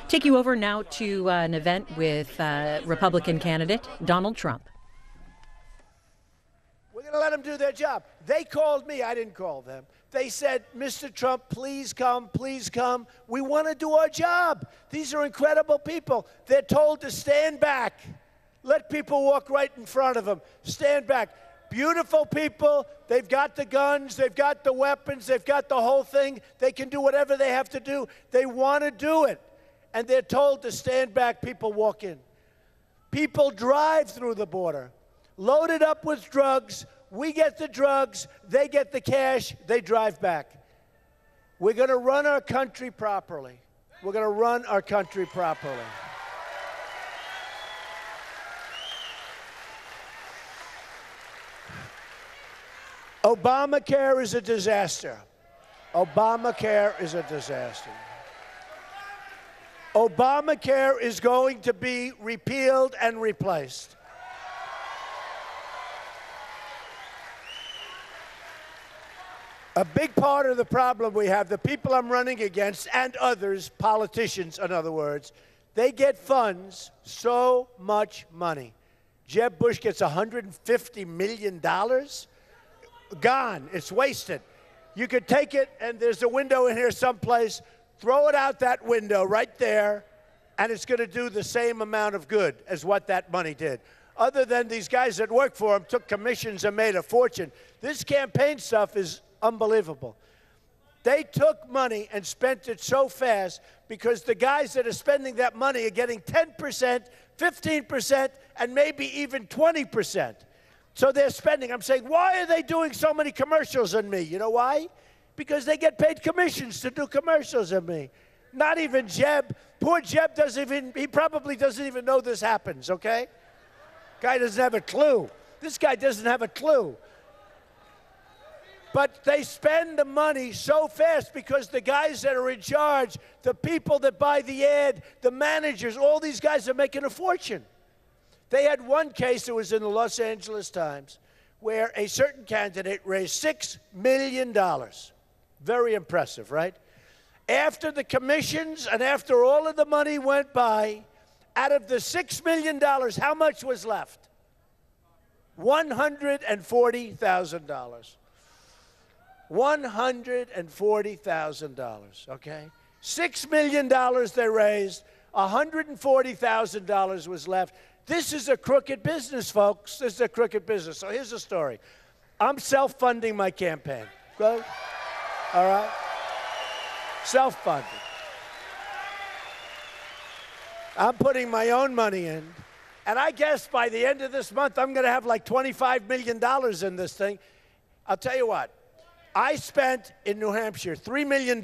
Take you over now to an event with Republican candidate Donald Trump. We're going to let them do their job. They called me. I didn't call them. They said, Mr. Trump, please come, please come. We want to do our job. These are incredible people. They're told to stand back. Let people walk right in front of them. Stand back. Beautiful people. They've got the guns. They've got the weapons. They've got the whole thing. They can do whatever they have to do. They want to do it. And they're told to stand back. People walk in. People drive through the border, loaded up with drugs. We get the drugs. They get the cash. They drive back. We're going to run our country properly. We're going to run our country properly. Obamacare is a disaster. Obamacare is a disaster. Obamacare is going to be repealed and replaced. A big part of the problem we have, the people I'm running against and others, politicians in other words, they get funds, so much money. Jeb Bush gets $150 million. Gone. It's wasted. You could take it, and there's a window in here someplace. Throw it out that window right there, and it's going to do the same amount of good as what that money did. Other than these guys that work for him took commissions and made a fortune. This campaign stuff is unbelievable. They took money and spent it so fast because the guys that are spending that money are getting 10%, 15%, and maybe even 20%. So they're spending. I'm saying, why are they doing so many commercials on me? You know why? Because they get paid commissions to do commercials on me. Not even Jeb. Poor Jeb he probably doesn't even know this happens, okay? Guy doesn't have a clue. This guy doesn't have a clue. But they spend the money so fast because the guys that are in charge, the people that buy the ad, the managers, all these guys are making a fortune. They had one case that was in the Los Angeles Times where a certain candidate raised $6 million. Very impressive, right? After the commissions and after all of the money went by, out of the $6 million, how much was left? $140,000. $140,000, okay? $6 million they raised, $140,000 was left. This is a crooked business, folks. This is a crooked business. So here's the story. I'm self-funding my campaign. Good? All right? Self-funded. I'm putting my own money in. And I guess by the end of this month, I'm going to have like $25 million in this thing. I'll tell you what. I spent in New Hampshire $3 million.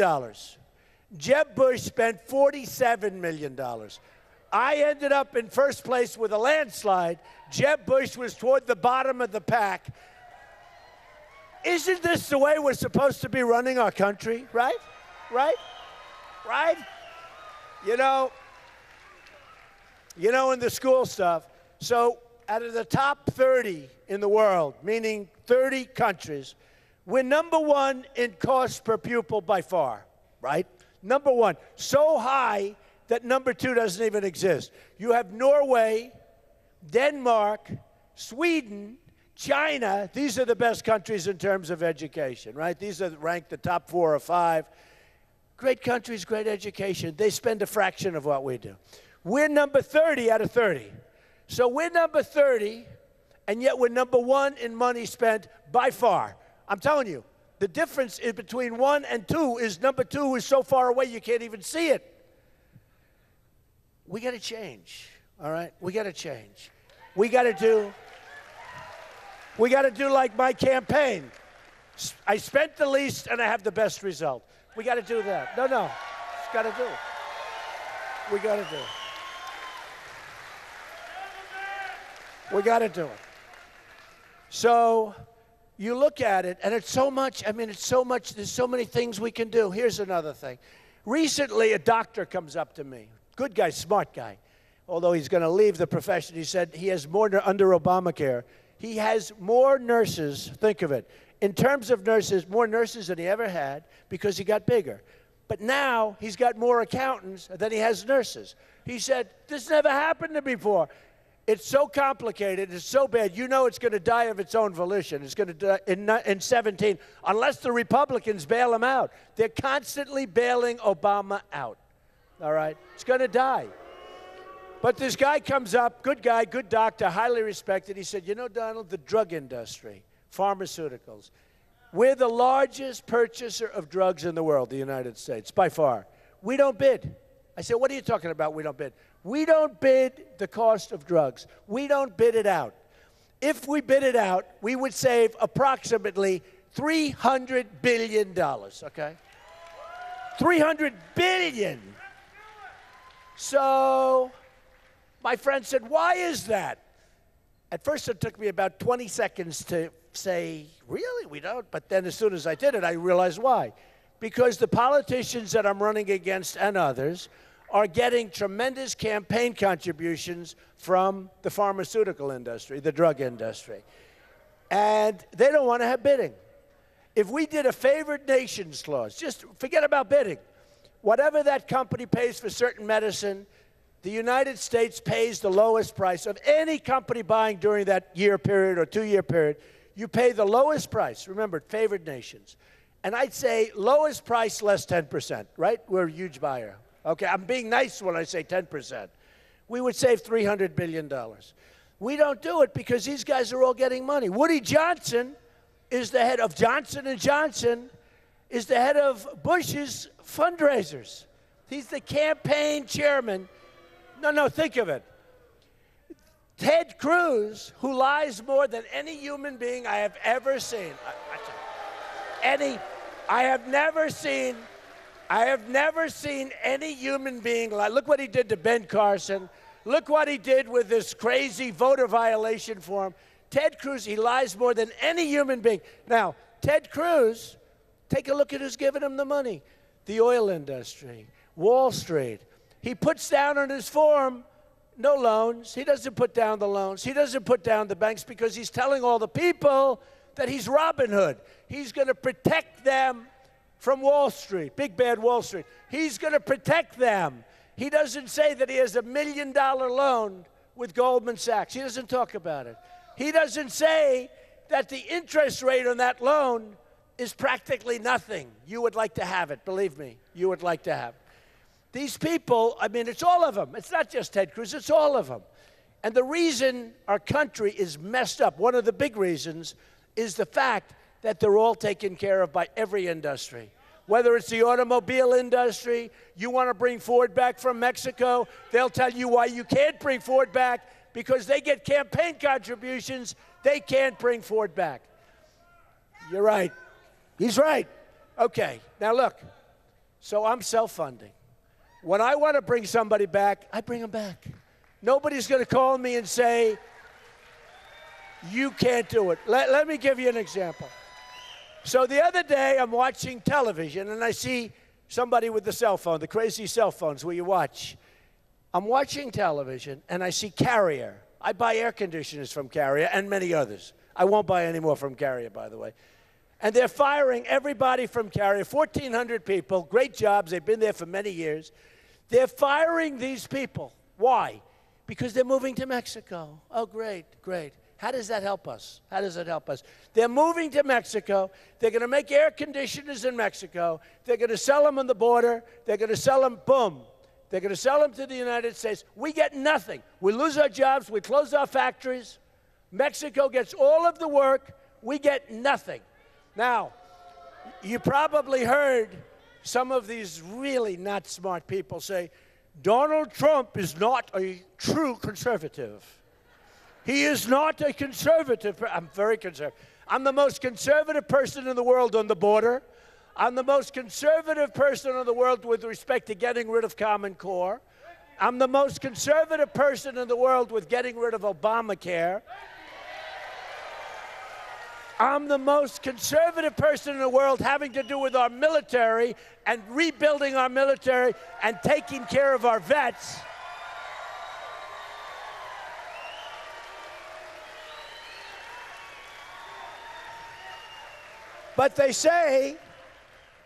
Jeb Bush spent $47 million. I ended up in first place with a landslide. Jeb Bush was toward the bottom of the pack. Isn't this the way we're supposed to be running our country? Right? Right? Right? You know, in the school stuff, so out of the top 30 in the world, meaning 30 countries, we're number one in cost per pupil by far, right? Number one. So high that number two doesn't even exist. You have Norway, Denmark, Sweden, China. These are the best countries in terms of education, right? These are ranked the top 4 or 5. Great countries, great education. They spend a fraction of what we do. We're number 30 out of 30. So we're number 30, and yet we're number 1 in money spent by far. I'm telling you, the difference is between 1 and 2 is number 2 is so far away you can't even see it. We got to change, all right? We got to change. We got to do like my campaign. I spent the least and I have the best result. We got to do that. No, just got to do it. We got to do it. We got to do it. So you look at it, and it's so much, there's so many things we can do. Here's another thing. Recently, a doctor comes up to me, good guy, smart guy, although he's going to leave the profession. He said he has more, under Obamacare, he has more nurses, think of it, in terms of nurses, more nurses than he ever had because he got bigger. But now he's got more accountants than he has nurses. He said, this never happened to me before. It's so complicated, it's so bad, you know it's going to die of its own volition. It's going to die in 17, unless the Republicans bail him out. They're constantly bailing Obama out, all right? It's going to die. But this guy comes up, good guy, good doctor, highly respected. He said, you know, Donald, the drug industry, pharmaceuticals, we're the largest purchaser of drugs in the world, the United States, by far. We don't bid. I said, what are you talking about, we don't bid? We don't bid the cost of drugs. We don't bid it out. If we bid it out, we would save approximately $300 billion, okay? $300 billion. So my friend said, why is that? At first, it took me about 20 seconds to say, really, we don't? But then as soon as I did it, I realized why. Because the politicians that I'm running against and others are getting tremendous campaign contributions from the pharmaceutical industry, the drug industry. And they don't want to have bidding. If we did a favored nations clause, just forget about bidding. Whatever that company pays for certain medicine, the United States pays the lowest price of any company buying during that year period or 2-year period. You pay the lowest price. Remember, favored nations. And I'd say lowest price less 10%, right? We're a huge buyer. Okay, I'm being nice when I say 10%. We would save $300 billion. We don't do it because these guys are all getting money. Woody Johnson is the head of Johnson & Johnson, is the head of Bush's fundraisers. He's the campaign chairman. No, think of it. Ted Cruz, who lies more than any human being I have ever seen. I have never seen any human being lie. Look what he did to Ben Carson. Look what he did with this crazy voter violation form. Ted Cruz, he lies more than any human being. Now, Ted Cruz, take a look at who's giving him the money. The oil industry, Wall Street. He puts down on his form no loans. He doesn't put down the loans. He doesn't put down the banks because he's telling all the people that he's Robin Hood. He's going to protect them from Wall Street, big bad Wall Street. He's going to protect them. He doesn't say that he has $1 million loan with Goldman Sachs. He doesn't talk about it. He doesn't say that the interest rate on that loan is practically nothing. You would like to have it, believe me. You would like to have it. These people, I mean, it's all of them. It's not just Ted Cruz, it's all of them. And the reason our country is messed up, one of the big reasons, is the fact that they're all taken care of by every industry. Whether it's the automobile industry, you want to bring Ford back from Mexico, they'll tell you why you can't bring Ford back, because they get campaign contributions, they can't bring Ford back. You're right. He's right. Okay, now look, so I'm self-funding. When I want to bring somebody back, I bring them back. Nobody's going to call me and say, you can't do it. Let me give you an example. So the other day, I'm watching television, and I see somebody with the cell phone, the crazy cell phones where you watch. I'm watching television, and I see Carrier. I buy air conditioners from Carrier and many others. I won't buy any more from Carrier, by the way. And they're firing everybody from Carrier, 1,400 people, great jobs. They've been there for many years. They're firing these people. Why? Because they're moving to Mexico. Oh, great, great. How does that help us? How does it help us? They're moving to Mexico. They're going to make air conditioners in Mexico. They're going to sell them on the border. They're going to sell them, boom. They're going to sell them to the United States. We get nothing. We lose our jobs. We close our factories. Mexico gets all of the work. We get nothing. Now, you probably heard some of these really not smart people say, Donald Trump is not a true conservative. He is not a conservative. I'm very conservative. I'm the most conservative person in the world on the border. I'm the most conservative person in the world with respect to getting rid of Common Core. I'm the most conservative person in the world with getting rid of Obamacare. I'm the most conservative person in the world having to do with our military and rebuilding our military and taking care of our vets. But they say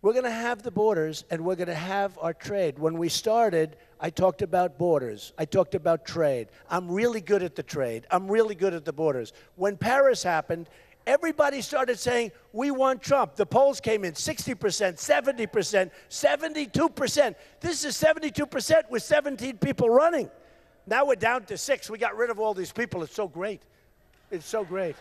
We're going to have the borders, and we're going to have our trade. When we started, I talked about borders. I talked about trade. I'm really good at the trade. I'm really good at the borders. When Paris happened, everybody started saying, we want Trump. The polls came in 60%, 70%, 72%. This is 72% with 17 people running. Now we're down to 6. We got rid of all these people. It's so great. It's so great.